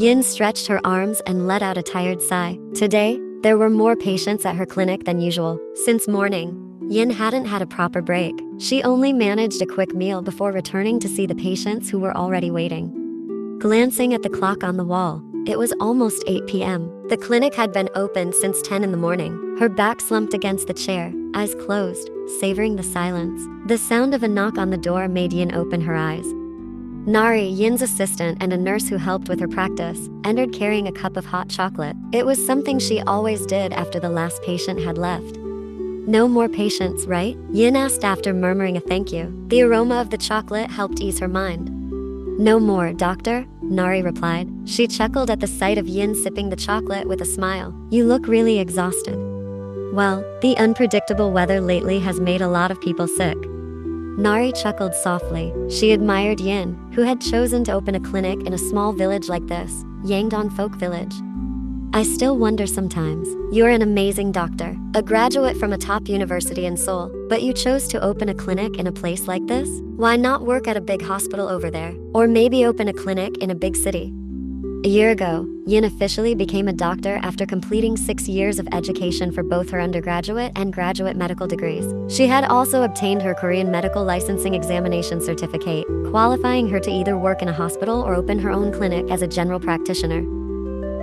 Yin stretched her arms and let out a tired sigh. Today, there were more patients at her clinic than usual. Since morning, Yin hadn't had a proper break. She only managed a quick meal before returning to see the patients who were already waiting. Glancing at the clock on the wall, it was almost 8 p.m. The clinic had been open since 10 in the morning. Her back slumped against the chair, eyes closed, savoring the silence. The sound of a knock on the door made Yin open her eyes. Nari, Yin's assistant and a nurse who helped with her practice, entered carrying a cup of hot chocolate. It was something she always did after the last patient had left. No more patients, right? Yin asked after murmuring a thank you. The aroma of the chocolate helped ease her mind. No more, doctor, Nari replied. She chuckled at the sight of Yin sipping the chocolate with a smile. You look really exhausted. Well, the unpredictable weather lately has made a lot of people sick. Nari chuckled softly. She admired Yin, who had chosen to open a clinic in a small village like this, Yangdong Folk Village. I still wonder sometimes. You're an amazing doctor, a graduate from a top university in Seoul, but you chose to open a clinic in a place like this? Why not work at a big hospital over there? Or maybe open a clinic in a big city? A year ago, Yin officially became a doctor after completing 6 years of education for both her undergraduate and graduate medical degrees. She had also obtained her Korean medical licensing examination certificate, qualifying her to either work in a hospital or open her own clinic as a general practitioner.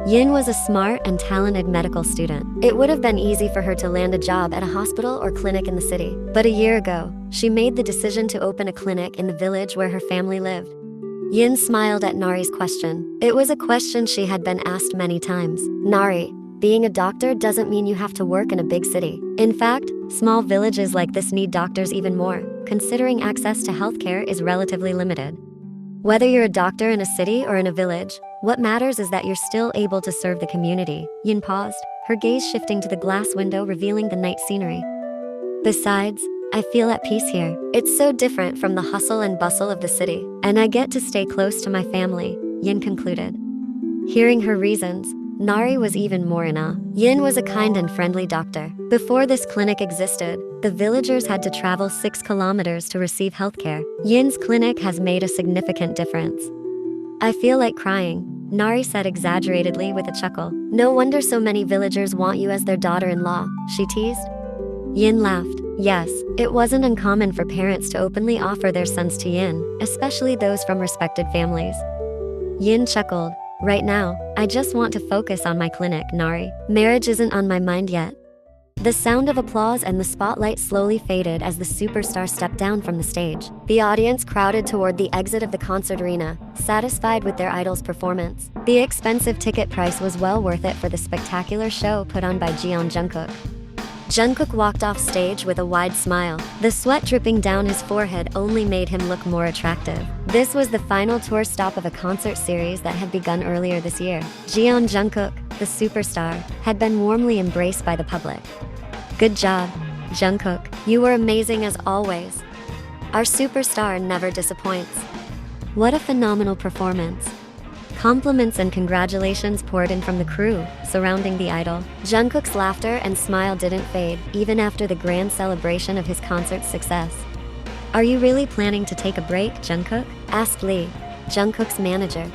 Yin was a smart and talented medical student. It would have been easy for her to land a job at a hospital or clinic in the city. But a year ago, she made the decision to open a clinic in the village where her family lived. Yin smiled at Nari's question. It was a question she had been asked many times. Nari, being a doctor doesn't mean you have to work in a big city. In fact, small villages like this need doctors even more, considering access to healthcare is relatively limited. Whether you're a doctor in a city or in a village, what matters is that you're still able to serve the community. Yin paused, her gaze shifting to the glass window revealing the night scenery. Besides, I feel at peace here. It's so different from the hustle and bustle of the city, and I get to stay close to my family, Yin concluded. Hearing her reasons, Nari was even more in awe. Yin was a kind and friendly doctor. Before this clinic existed, the villagers had to travel 6 kilometers to receive healthcare. Yin's clinic has made a significant difference. I feel like crying, Nari said exaggeratedly with a chuckle. No wonder so many villagers want you as their daughter-in-law, she teased. Yin laughed. Yes, it wasn't uncommon for parents to openly offer their sons to Yin, especially those from respected families. Yin chuckled. Right now, I just want to focus on my clinic, Nari. Marriage isn't on my mind yet. The sound of applause and the spotlight slowly faded as the superstar stepped down from the stage. The audience crowded toward the exit of the concert arena, satisfied with their idol's performance. The expensive ticket price was well worth it for the spectacular show put on by Jungkook. Jungkook walked off stage with a wide smile. The sweat dripping down his forehead only made him look more attractive. This was the final tour stop of a concert series that had begun earlier this year. Jungkook, the superstar, had been warmly embraced by the public. Good job, Jungkook. You were amazing as always. Our superstar never disappoints. What a phenomenal performance. Compliments and congratulations poured in from the crew surrounding the idol. Jungkook's laughter and smile didn't fade, even after the grand celebration of his concert's success. Are you really planning to take a break, Jungkook? Asked Lee, Jungkook's manager.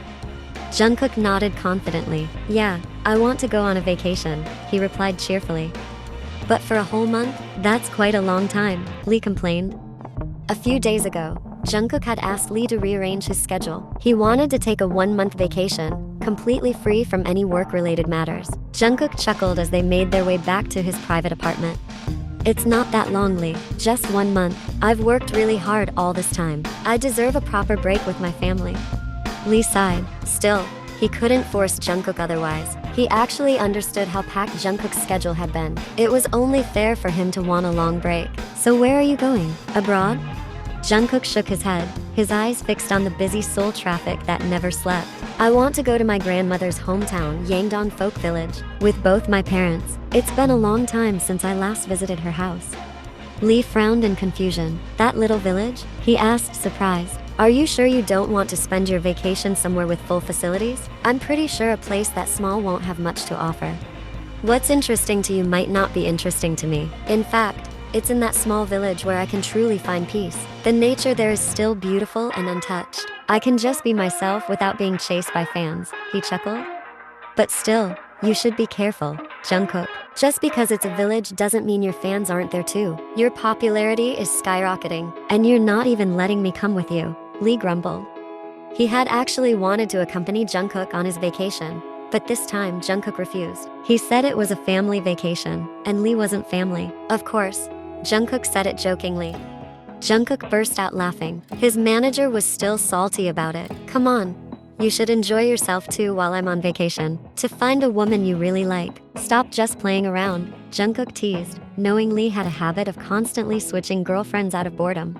Jungkook nodded confidently. Yeah, I want to go on a vacation, he replied cheerfully. But for a whole month? That's quite a long time, Lee complained. A few days ago, Jungkook had asked Lee to rearrange his schedule. He wanted to take a 1-month vacation, completely free from any work-related matters. Jungkook chuckled as they made their way back to his private apartment. It's not that long, Lee. Just 1 month. I've worked really hard all this time. I deserve a proper break with my family. Lee sighed. Still, he couldn't force Jungkook otherwise. He actually understood how packed Jungkook's schedule had been. It was only fair for him to want a long break. So where are you going? Abroad? Jungkook shook his head, his eyes fixed on the busy Seoul traffic that never slept. I want to go to my grandmother's hometown, Yangdong Folk Village, with both my parents. It's been a long time since I last visited her house. Lee frowned in confusion. That little village? He asked, surprised. Are you sure you don't want to spend your vacation somewhere with full facilities? I'm pretty sure a place that small won't have much to offer. What's interesting to you might not be interesting to me. In fact, It's in that small village where I can truly find peace. The nature there is still beautiful and untouched. I can just be myself without being chased by fans," he chuckled. "But still, you should be careful, Jungkook. Just because it's a village doesn't mean your fans aren't there too. Your popularity is skyrocketing, and you're not even letting me come with you," Lee grumbled. He had actually wanted to accompany Jungkook on his vacation, but this time Jungkook refused. He said it was a family vacation, and Lee wasn't family. Of course, Jungkook said it jokingly. Jungkook burst out laughing. His manager was still salty about it. "Come on. You should enjoy yourself too while I'm on vacation. To find a woman you really like. Stop just playing around," Jungkook teased, knowing Lee had a habit of constantly switching girlfriends out of boredom.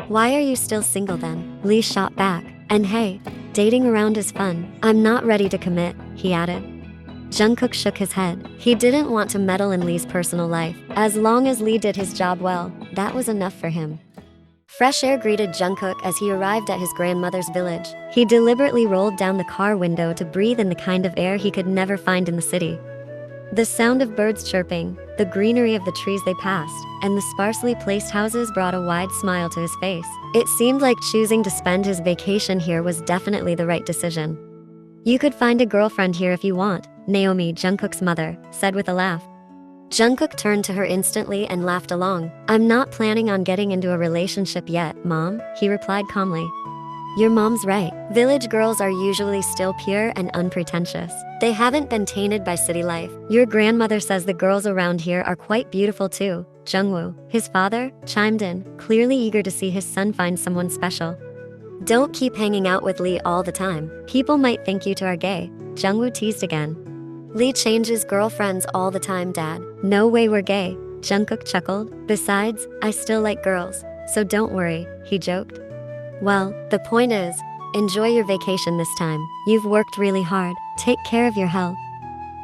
"Why are you still single then?" Lee shot back. "And hey, dating around is fun. I'm not ready to commit," he added. Jungkook shook his head. He didn't want to meddle in Lee's personal life. As long as Lee did his job well, that was enough for him. Fresh air greeted Jungkook as he arrived at his grandmother's village. He deliberately rolled down the car window to breathe in the kind of air he could never find in the city. The sound of birds chirping, the greenery of the trees they passed, and the sparsely placed houses brought a wide smile to his face. It seemed like choosing to spend his vacation here was definitely the right decision. "You could find a girlfriend here if you want," Naomi, Jungkook's mother, said with a laugh. Jungkook turned to her instantly and laughed along. "I'm not planning on getting into a relationship yet, Mom," he replied calmly. "Your mom's right. Village girls are usually still pure and unpretentious. They haven't been tainted by city life. Your grandmother says the girls around here are quite beautiful too," Jungwoo, his father, chimed in, clearly eager to see his son find someone special. "Don't keep hanging out with Lee all the time. People might think you two are gay," Jungwoo teased again. "Lee changes girlfriends all the time, Dad." "No way we're gay," Jungkook chuckled. "Besides, I still like girls, so don't worry," he joked. "Well, the point is, enjoy your vacation this time. You've worked really hard. Take care of your health."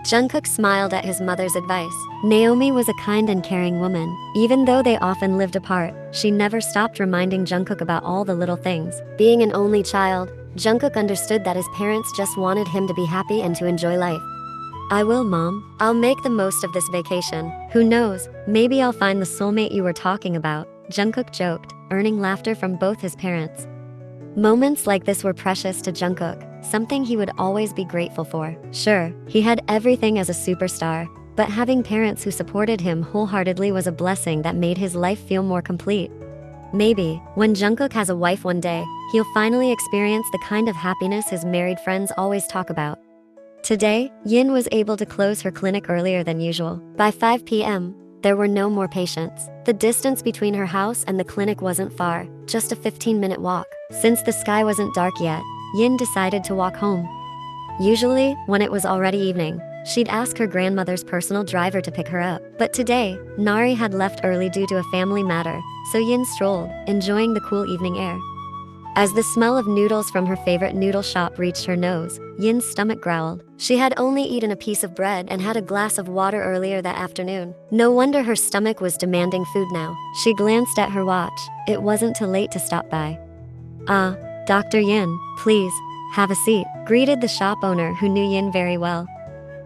Jungkook smiled at his mother's advice. Naomi was a kind and caring woman. Even though they often lived apart, she never stopped reminding Jungkook about all the little things. Being an only child, Jungkook understood that his parents just wanted him to be happy and to enjoy life. "I will, Mom. I'll make the most of this vacation. Who knows, maybe I'll find the soulmate you were talking about," Jungkook joked, earning laughter from both his parents. Moments like this were precious to Jungkook, something he would always be grateful for. Sure, he had everything as a superstar, but having parents who supported him wholeheartedly was a blessing that made his life feel more complete. Maybe, when Jungkook has a wife one day, he'll finally experience the kind of happiness his married friends always talk about. Today, Yin was able to close her clinic earlier than usual. By 5 p.m., there were no more patients. The distance between her house and the clinic wasn't far, just a 15-minute walk. Since the sky wasn't dark yet, Yin decided to walk home. Usually, when it was already evening, she'd ask her grandmother's personal driver to pick her up. But today, Nari had left early due to a family matter, so Yin strolled, enjoying the cool evening air. As the smell of noodles from her favorite noodle shop reached her nose, Yin's stomach growled. She had only eaten a piece of bread and had a glass of water earlier that afternoon. No wonder her stomach was demanding food now. She glanced at her watch. It wasn't too late to stop by. Dr. Yin, please, have a seat," greeted the shop owner who knew Yin very well.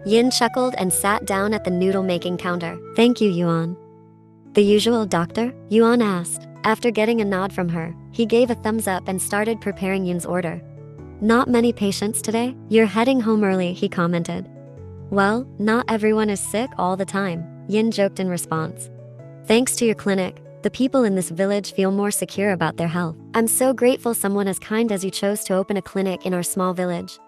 Yin chuckled and sat down at the noodle-making counter. "Thank you, Yuan." "The usual, doctor?" Yuan asked. After getting a nod from her, he gave a thumbs up and started preparing Yin's order. "Not many patients today? You're heading home early," he commented. "Well, not everyone is sick all the time," Yin joked in response. "Thanks to your clinic, the people in this village feel more secure about their health. I'm so grateful someone as kind as you chose to open a clinic in our small village."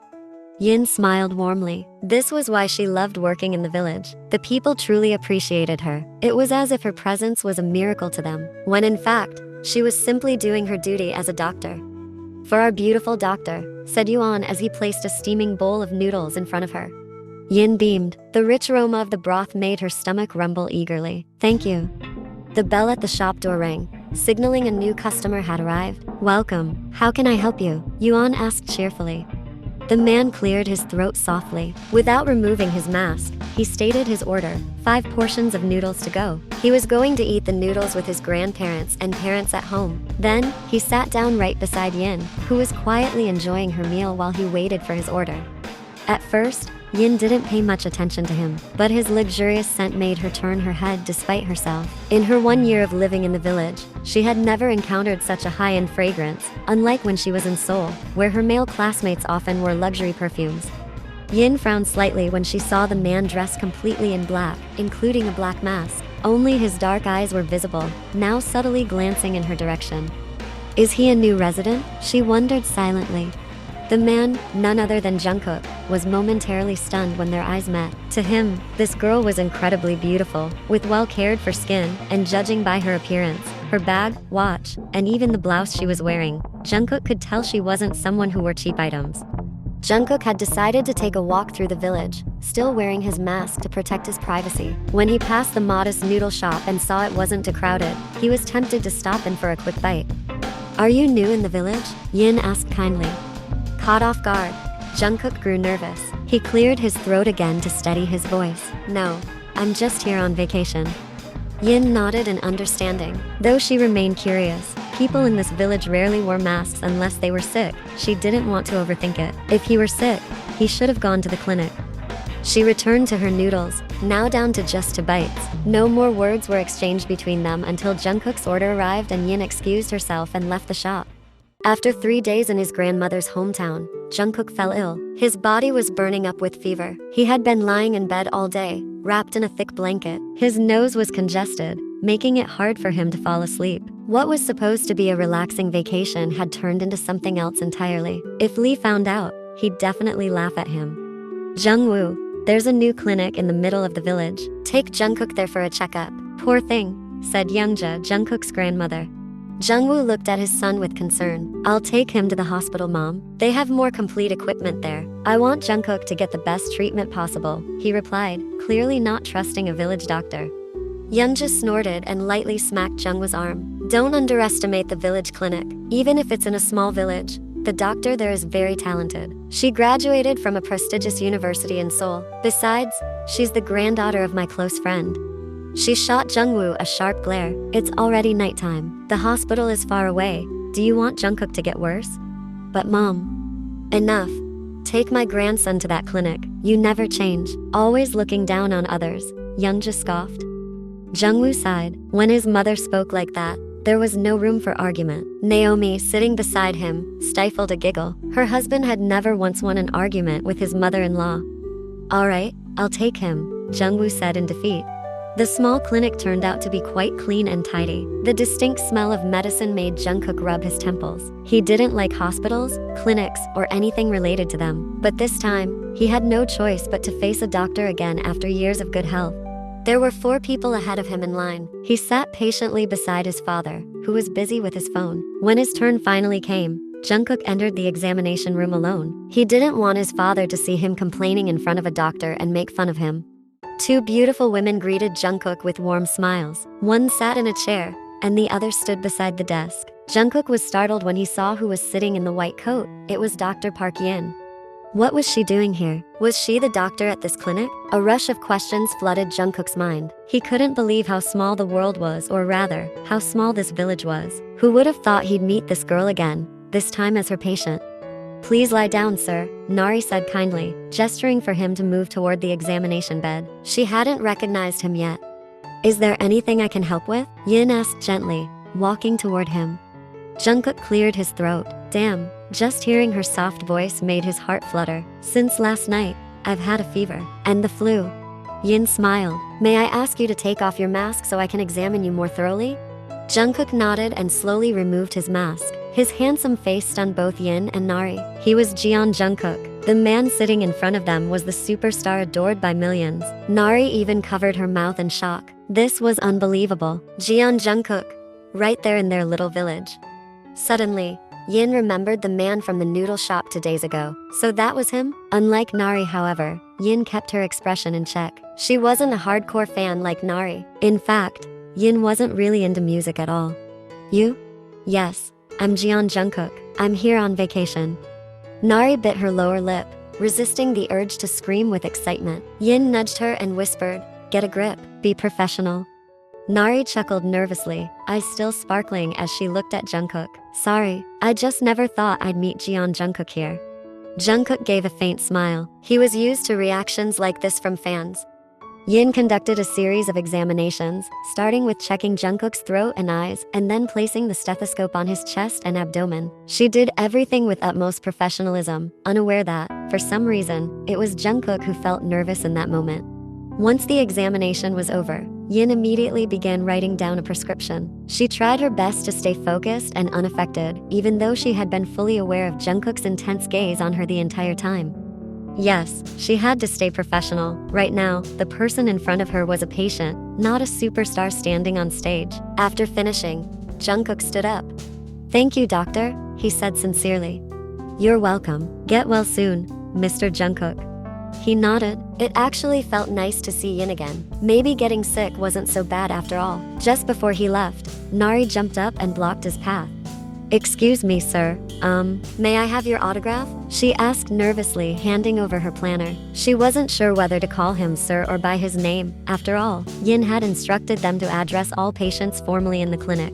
Yin smiled warmly. This was why she loved working in the village. The people truly appreciated her. It was as if her presence was a miracle to them, when in fact, she was simply doing her duty as a doctor. "For our beautiful doctor," said Yuan as he placed a steaming bowl of noodles in front of her. Yin beamed. The rich aroma of the broth made her stomach rumble eagerly. "Thank you." The bell at the shop door rang, signaling a new customer had arrived. "Welcome. How can I help you?" Yuan asked cheerfully. The man cleared his throat softly. Without removing his mask, he stated his order, 5 portions of noodles to go. He was going to eat the noodles with his grandparents and parents at home. Then, he sat down right beside Yin, who was quietly enjoying her meal while he waited for his order. At first, Yin didn't pay much attention to him, but his luxurious scent made her turn her head despite herself. In her 1 year of living in the village, she had never encountered such a high-end fragrance, unlike when she was in Seoul, where her male classmates often wore luxury perfumes. Yin frowned slightly when she saw the man dressed completely in black, including a black mask. Only his dark eyes were visible, now subtly glancing in her direction. Is he a new resident? She wondered silently. The man, none other than Jungkook, was momentarily stunned when their eyes met. To him, this girl was incredibly beautiful, with well-cared-for skin, and judging by her appearance, her bag, watch, and even the blouse she was wearing, Jungkook could tell she wasn't someone who wore cheap items. Jungkook had decided to take a walk through the village, still wearing his mask to protect his privacy. When he passed the modest noodle shop and saw it wasn't too crowded, he was tempted to stop in for a quick bite. Are you new in the village? Yin asked kindly. Caught off guard, Jungkook grew nervous. He cleared his throat again to steady his voice. No, I'm just here on vacation. Yin nodded in understanding. Though she remained curious, people in this village rarely wore masks unless they were sick. She didn't want to overthink it. If he were sick, he should have gone to the clinic. She returned to her noodles, now down to just 2 bites. No more words were exchanged between them until Jungkook's order arrived and Yin excused herself and left the shop. After 3 days in his grandmother's hometown, Jungkook fell ill. His body was burning up with fever. He had been lying in bed all day, wrapped in a thick blanket. His nose was congested, making it hard for him to fall asleep. What was supposed to be a relaxing vacation had turned into something else entirely. If Lee found out, he'd definitely laugh at him. Jungwoo, there's a new clinic in the middle of the village. Take Jungkook there for a checkup. Poor thing, said Youngja, Jungkook's grandmother. Jungwoo looked at his son with concern. I'll take him to the hospital, Mom. They have more complete equipment there. I want Jungkook to get the best treatment possible, he replied, clearly not trusting a village doctor. Youngja snorted and lightly smacked Jungwoo's arm. Don't underestimate the village clinic. Even if it's in a small village, the doctor there is very talented. She graduated from a prestigious university in Seoul. Besides, she's the granddaughter of my close friend. She shot Jungwoo a sharp glare. It's already nighttime. The hospital is far away. Do you want Jungkook to get worse? But Mom. Enough. Take my grandson to that clinic. You never change. Always looking down on others. Youngja scoffed. Jungwoo sighed. When his mother spoke like that, there was no room for argument. Naomi, sitting beside him, stifled a giggle. Her husband had never once won an argument with his mother-in-law. All right, I'll take him, Jungwoo said in defeat. The small clinic turned out to be quite clean and tidy. The distinct smell of medicine made Jungkook rub his temples. He didn't like hospitals, clinics, or anything related to them. But this time, he had no choice but to face a doctor again after years of good health. There were 4 people ahead of him in line. He sat patiently beside his father, who was busy with his phone. When his turn finally came, Jungkook entered the examination room alone. He didn't want his father to see him complaining in front of a doctor and make fun of him. 2 beautiful women greeted Jungkook with warm smiles. One sat in a chair, and the other stood beside the desk. Jungkook was startled when he saw who was sitting in the white coat. It was Dr. Park Yin. What was she doing here? Was she the doctor at this clinic? A rush of questions flooded Jungkook's mind. He couldn't believe how small the world was, or rather, how small this village was. Who would have thought he'd meet this girl again, this time as her patient? Please lie down, sir, Nari said kindly, gesturing for him to move toward the examination bed. She hadn't recognized him yet. Is there anything I can help with? Yin asked gently, walking toward him. Jungkook cleared his throat. Damn, just hearing her soft voice made his heart flutter. Since last night, I've had a fever. And the flu. Yin smiled. May I ask you to take off your mask so I can examine you more thoroughly? Jungkook nodded and slowly removed his mask. His handsome face stunned both Yin and Nari. He was Jeon Jungkook. The man sitting in front of them was the superstar adored by millions. Nari even covered her mouth in shock. This was unbelievable. Jeon Jungkook, right there in their little village. Suddenly, Yin remembered the man from the noodle shop 2 days ago. So that was him? Unlike Nari, however, Yin kept her expression in check. She wasn't a hardcore fan like Nari. In fact, Yin wasn't really into music at all. You? Yes, I'm Jeon Jungkook. I'm here on vacation. Nari bit her lower lip, resisting the urge to scream with excitement. Yin nudged her and whispered, get a grip, be professional. Nari chuckled nervously, eyes still sparkling as she looked at Jungkook. Sorry, I just never thought I'd meet Jeon Jungkook here. Jungkook gave a faint smile. He was used to reactions like this from fans. Yin conducted a series of examinations, starting with checking Jungkook's throat and eyes, and then placing the stethoscope on his chest and abdomen. She did everything with utmost professionalism, unaware that, for some reason, it was Jungkook who felt nervous in that moment. Once the examination was over, Yin immediately began writing down a prescription. She tried her best to stay focused and unaffected, even though she had been fully aware of Jungkook's intense gaze on her the entire time. Yes, she had to stay professional. Right now, the person in front of her was a patient, not a superstar standing on stage. After finishing, Jungkook stood up. "Thank you, doctor," he said sincerely. "You're welcome. Get well soon, Mr. Jungkook." He nodded. It actually felt nice to see Yin again. Maybe getting sick wasn't so bad after all. Just before he left, Nari jumped up and blocked his path. "Excuse me, sir. May I have your autograph?" she asked nervously, handing over her planner. She wasn't sure whether to call him sir or by his name. After all, Yin had instructed them to address all patients formally in the clinic.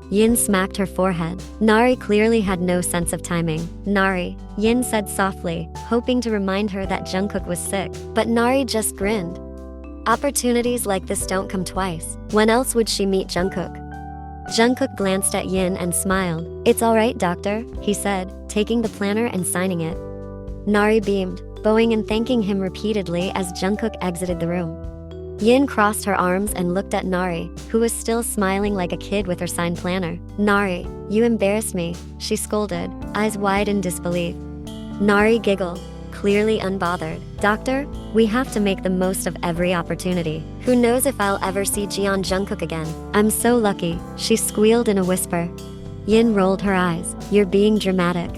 Yin smacked her forehead. Nari clearly had no sense of timing. "Nari," Yin said softly, hoping to remind her that Jungkook was sick. But Nari just grinned. Opportunities like this don't come twice. When else would she meet Jungkook? Jungkook glanced at Yin and smiled. "It's alright, doctor," he said, taking the planner and signing it. Nari beamed, bowing and thanking him repeatedly as Jungkook exited the room. Yin crossed her arms and looked at Nari, who was still smiling like a kid with her signed planner. "Nari, you embarrassed me," she scolded, eyes wide in disbelief. Nari giggled, clearly unbothered. "Doctor, we have to make the most of every opportunity. Who knows if I'll ever see Jeon Jungkook again. I'm so lucky," she squealed in a whisper. Yin rolled her eyes. "You're being dramatic."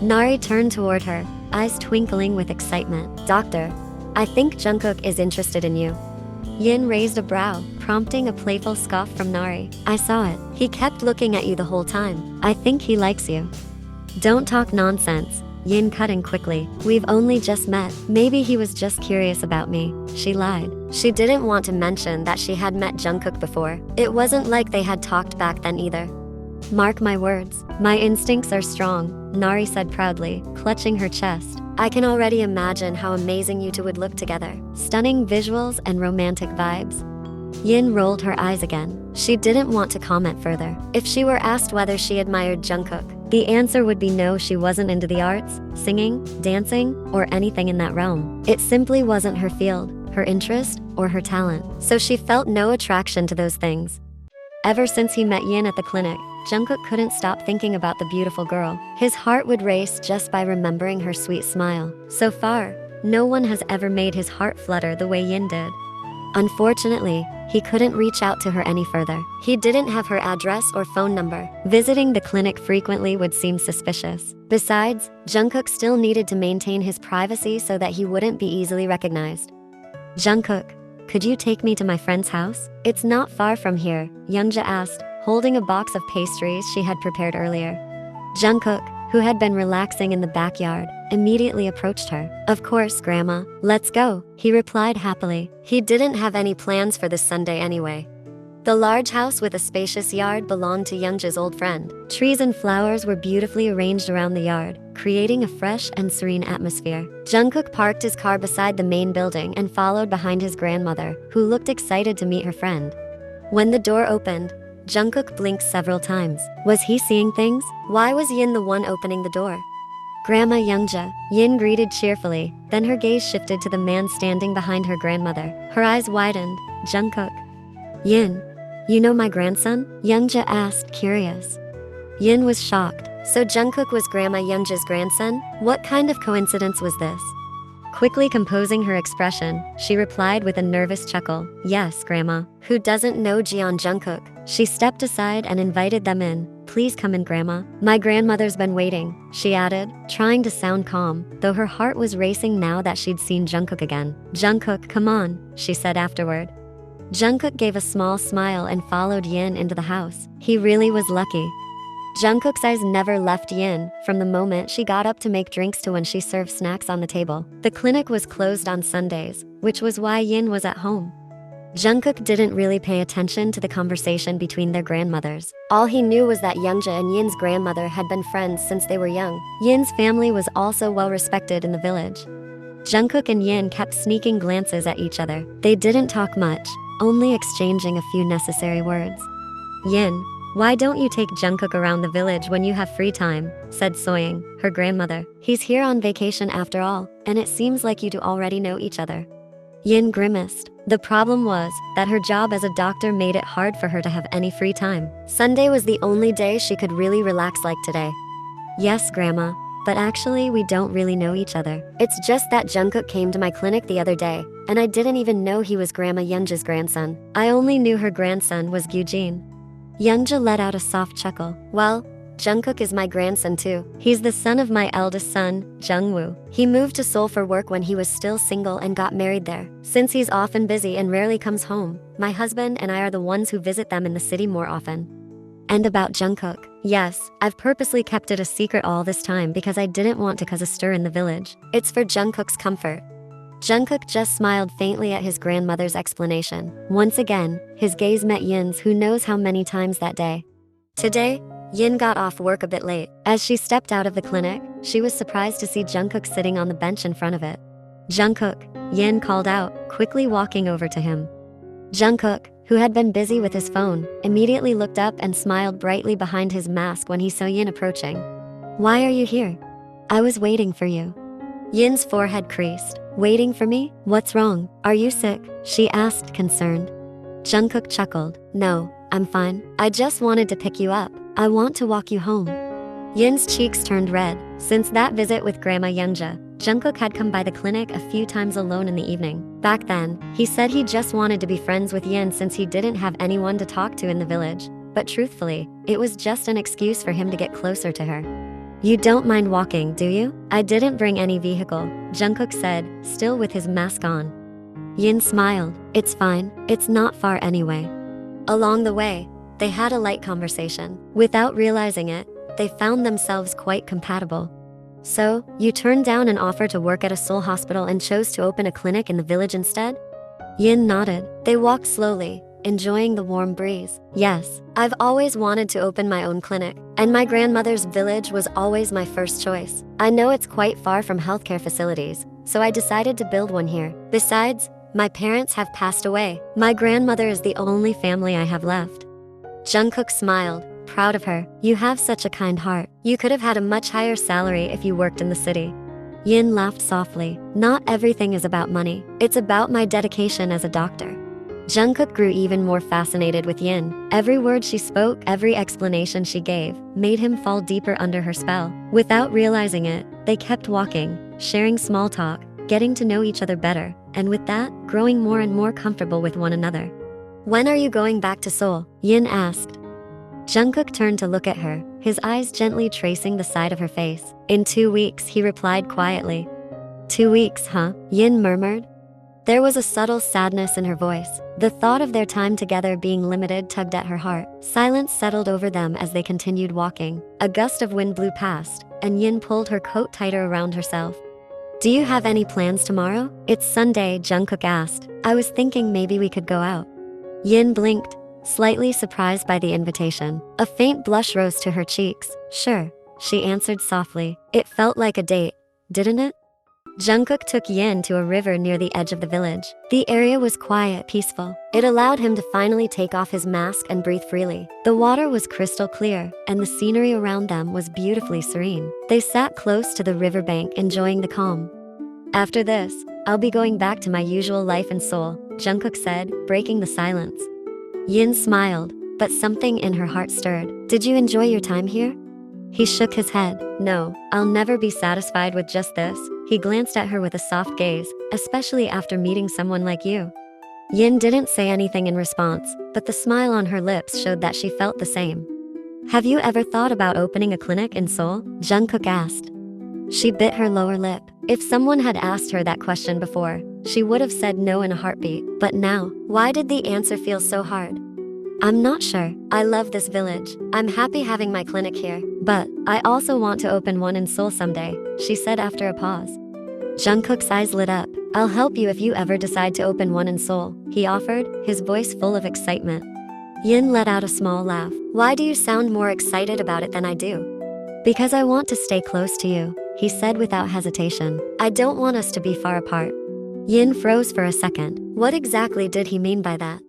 Nari turned toward her, eyes twinkling with excitement. "Doctor, I think Jungkook is interested in you." Yin raised a brow, prompting a playful scoff from Nari. "I saw it. He kept looking at you the whole time. I think he likes you." "Don't talk nonsense," Yin cut in quickly. "We've only just met. Maybe he was just curious about me," she lied. She didn't want to mention that she had met Jungkook before. It wasn't like they had talked back then either. "Mark my words, my instincts are strong," Nari said proudly, clutching her chest. "I can already imagine how amazing you two would look together. Stunning visuals and romantic vibes." Yin rolled her eyes again. She didn't want to comment further. If she were asked whether she admired Jungkook, the answer would be no. She wasn't into the arts, singing, dancing, or anything in that realm. It simply wasn't her field, her interest, or her talent. So she felt no attraction to those things. Ever since he met Yin at the clinic, Jungkook couldn't stop thinking about the beautiful girl. His heart would race just by remembering her sweet smile. So far, no one has ever made his heart flutter the way Yin did. Unfortunately, he couldn't reach out to her any further. He didn't have her address or phone number. Visiting the clinic frequently would seem suspicious. Besides, Jungkook still needed to maintain his privacy so that he wouldn't be easily recognized. "Jungkook, could you take me to my friend's house? It's not far from here," Youngja asked, holding a box of pastries she had prepared earlier. Jungkook, who had been relaxing in the backyard, immediately approached her. "Of course, Grandma. Let's go," he replied happily. He didn't have any plans for this Sunday anyway. The large house with a spacious yard belonged to Youngja's old friend. Trees and flowers were beautifully arranged around the yard, creating a fresh and serene atmosphere. Jungkook parked his car beside the main building and followed behind his grandmother, who looked excited to meet her friend. When the door opened, Jungkook blinked several times. Was he seeing things? Why was Yin the one opening the door? "Grandma Youngja," Yin greeted cheerfully, then her gaze shifted to the man standing behind her grandmother. Her eyes widened. "Jungkook." "Yin, you know my grandson?" Youngja asked, curious. Yin was shocked. So Jungkook was Grandma Youngja's grandson? What kind of coincidence was this? Quickly composing her expression, she replied with a nervous chuckle. "Yes, Grandma. Who doesn't know Jeon Jungkook?" She stepped aside and invited them in. "Please come in, Grandma. My grandmother's been waiting," she added, trying to sound calm, though her heart was racing now that she'd seen Jungkook again. "Jungkook, come on," she said afterward. Jungkook gave a small smile and followed Yin into the house. He really was lucky. Jungkook's eyes never left Yin, from the moment she got up to make drinks to when she served snacks on the table. The clinic was closed on Sundays, which was why Yin was at home. Jungkook didn't really pay attention to the conversation between their grandmothers. All he knew was that Youngja and Yin's grandmother had been friends since they were young. Yin's family was also well respected in the village. Jungkook and Yin kept sneaking glances at each other. They didn't talk much, only exchanging a few necessary words. Yin, why don't you take Jungkook around the village when you have free time? Said Soyoung, her grandmother. He's here on vacation after all, and it seems like you two already know each other. Yin grimaced. The problem was that her job as a doctor made it hard for her to have any free time. Sunday was the only day she could really relax like today. Yes, Grandma, but actually we don't really know each other. It's just that Jungkook came to my clinic the other day, and I didn't even know he was Grandma Youngja's grandson. I only knew her grandson was Gyujin. Youngja let out a soft chuckle. Well, Jungkook is my grandson too. He's the son of my eldest son, Jungwoo. He moved to Seoul for work when he was still single and got married there. Since he's often busy and rarely comes home, my husband and I are the ones who visit them in the city more often. And about Jungkook, yes, I've purposely kept it a secret all this time because I didn't want to cause a stir in the village. It's for Jungkook's comfort. Jungkook just smiled faintly at his grandmother's explanation. Once again, his gaze met Yin's who knows how many times that day. Today, Yin got off work a bit late. As she stepped out of the clinic, she was surprised to see Jungkook sitting on the bench in front of it. Jungkook, Yin called out, quickly walking over to him. Jungkook, who had been busy with his phone, immediately looked up and smiled brightly behind his mask when he saw Yin approaching. Why are you here? I was waiting for you. Yin's forehead creased. Waiting for me? What's wrong? Are you sick? She asked, concerned. Jungkook chuckled. No, I'm fine. I just wanted to pick you up. I want to walk you home. Yin's cheeks turned red. Since that visit with Grandma Youngja, Jungkook had come by the clinic a few times alone in the evening. Back then, he said he just wanted to be friends with Yin since he didn't have anyone to talk to in the village. But truthfully, it was just an excuse for him to get closer to her. You don't mind walking, do you? I didn't bring any vehicle, Jungkook said, still with his mask on. Yin smiled. It's fine, it's not far anyway. Along the way, they had a light conversation. Without realizing it, they found themselves quite compatible. So, you turned down an offer to work at a Seoul hospital and chose to open a clinic in the village instead? Yin nodded. They walked slowly, enjoying the warm breeze. Yes, I've always wanted to open my own clinic, and my grandmother's village was always my first choice. I know it's quite far from healthcare facilities, so I decided to build one here. Besides, my parents have passed away. My grandmother is the only family I have left. Jungkook smiled, proud of her. You have such a kind heart. You could have had a much higher salary if you worked in the city. Yin laughed softly. Not everything is about money. It's about my dedication as a doctor. Jungkook grew even more fascinated with Yin. Every word she spoke, every explanation she gave, made him fall deeper under her spell. Without realizing it, they kept walking, sharing small talk, getting to know each other better, and with that, growing more and more comfortable with one another. When are you going back to Seoul? Yin asked. Jungkook turned to look at her, his eyes gently tracing the side of her face. In 2 weeks, he replied quietly. 2 weeks, huh? Yin murmured. There was a subtle sadness in her voice. The thought of their time together being limited tugged at her heart. Silence settled over them as they continued walking. A gust of wind blew past, and Yin pulled her coat tighter around herself. Do you have any plans tomorrow? It's Sunday, Jungkook asked. I was thinking maybe we could go out. Yin blinked, slightly surprised by the invitation. A faint blush rose to her cheeks. Sure, she answered softly. It felt like a date, didn't it? Jungkook took Yin to a river near the edge of the village. The area was quiet, peaceful. It allowed him to finally take off his mask and breathe freely. The water was crystal clear, and the scenery around them was beautifully serene. They sat close to the riverbank, enjoying the calm. After this, I'll be going back to my usual life in Seoul, Jungkook said, breaking the silence. Yin smiled, but something in her heart stirred. Did you enjoy your time here? He shook his head. No, I'll never be satisfied with just this. He glanced at her with a soft gaze, especially after meeting someone like you. Yin didn't say anything in response, but the smile on her lips showed that she felt the same. Have you ever thought about opening a clinic in Seoul? Jungkook asked. She bit her lower lip. If someone had asked her that question before, she would have said no in a heartbeat. But now, why did the answer feel so hard? I'm not sure. I love this village. I'm happy having my clinic here. But I also want to open one in Seoul someday, she said after a pause. Jungkook's eyes lit up. I'll help you if you ever decide to open one in Seoul, he offered, his voice full of excitement. Yin let out a small laugh. Why do you sound more excited about it than I do? Because I want to stay close to you, he said without hesitation. I don't want us to be far apart. Yin froze for a second. What exactly did he mean by that?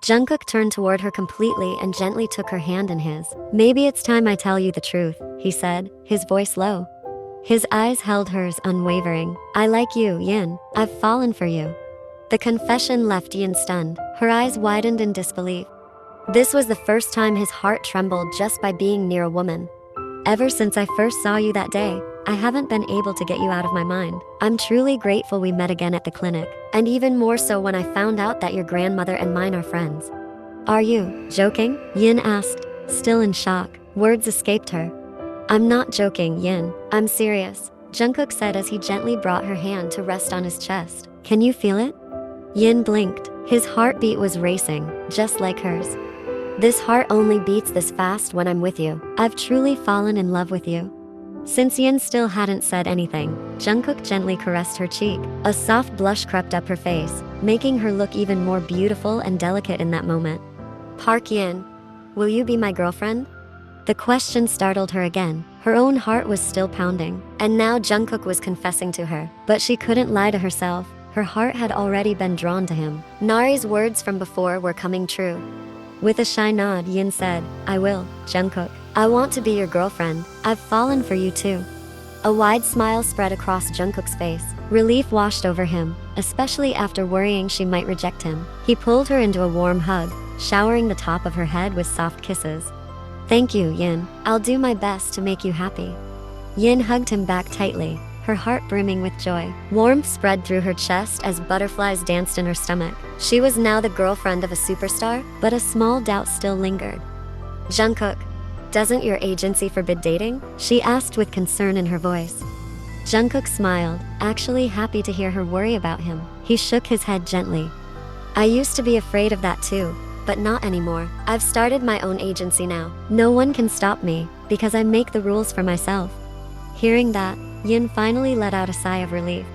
Jungkook turned toward her completely and gently took her hand in his. Maybe it's time I tell you the truth, he said, his voice low. His eyes held hers unwavering. I like you, Yin. I've fallen for you. The confession left Yin stunned. Her eyes widened in disbelief. This was the first time his heart trembled just by being near a woman. Ever since I first saw you that day, I haven't been able to get you out of my mind. I'm truly grateful we met again at the clinic, and even more so when I found out that your grandmother and mine are friends. Are you joking? Yin asked, still in shock. Words escaped her. I'm not joking, Yin. I'm serious, Jungkook said as he gently brought her hand to rest on his chest. Can you feel it? Yin blinked. His heartbeat was racing, just like hers. This heart only beats this fast when I'm with you. I've truly fallen in love with you. Since Yin still hadn't said anything, Jungkook gently caressed her cheek. A soft blush crept up her face, making her look even more beautiful and delicate in that moment. Park Yin, will you be my girlfriend? The question startled her again. Her own heart was still pounding, and now Jungkook was confessing to her. But she couldn't lie to herself. Her heart had already been drawn to him. Nari's words from before were coming true. With a shy nod, Yin said, I will, Jungkook. I want to be your girlfriend. I've fallen for you too. A wide smile spread across Jungkook's face. Relief washed over him, especially after worrying she might reject him. He pulled her into a warm hug, showering the top of her head with soft kisses. Thank you, Yin. I'll do my best to make you happy. Yin hugged him back tightly, her heart brimming with joy. Warmth spread through her chest as butterflies danced in her stomach. She was now the girlfriend of a superstar, but a small doubt still lingered. Jungkook, doesn't your agency forbid dating? She asked with concern in her voice. Jungkook smiled, actually happy to hear her worry about him. He shook his head gently. I used to be afraid of that too, but not anymore. I've started my own agency now. No one can stop me, because I make the rules for myself. Hearing that, Yin finally let out a sigh of relief.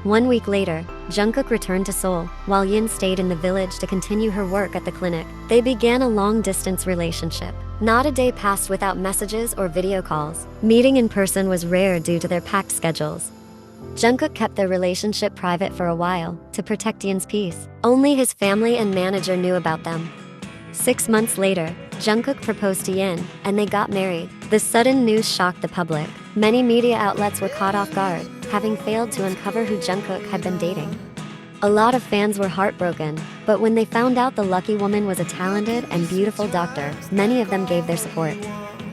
1 week later, Jungkook returned to Seoul, while Yin stayed in the village to continue her work at the clinic. They began a long-distance relationship. Not a day passed without messages or video calls. Meeting in person was rare due to their packed schedules. Jungkook kept their relationship private for a while, to protect Yin's peace. Only his family and manager knew about them. 6 months later, Jungkook proposed to Yin, and they got married. The sudden news shocked the public. Many media outlets were caught off guard, having failed to uncover who Jungkook had been dating. A lot of fans were heartbroken, but when they found out the lucky woman was a talented and beautiful doctor, many of them gave their support.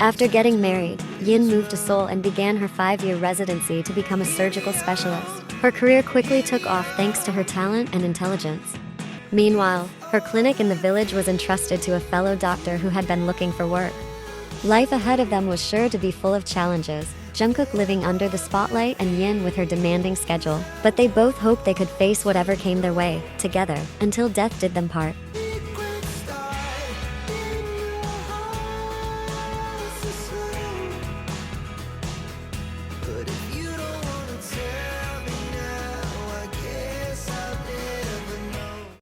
After getting married, Yin moved to Seoul and began her 5-year residency to become a surgical specialist. Her career quickly took off thanks to her talent and intelligence. Meanwhile, her clinic in the village was entrusted to a fellow doctor who had been looking for work. Life ahead of them was sure to be full of challenges, Jungkook living under the spotlight and Yin with her demanding schedule. But they both hoped they could face whatever came their way, together, until death did them part.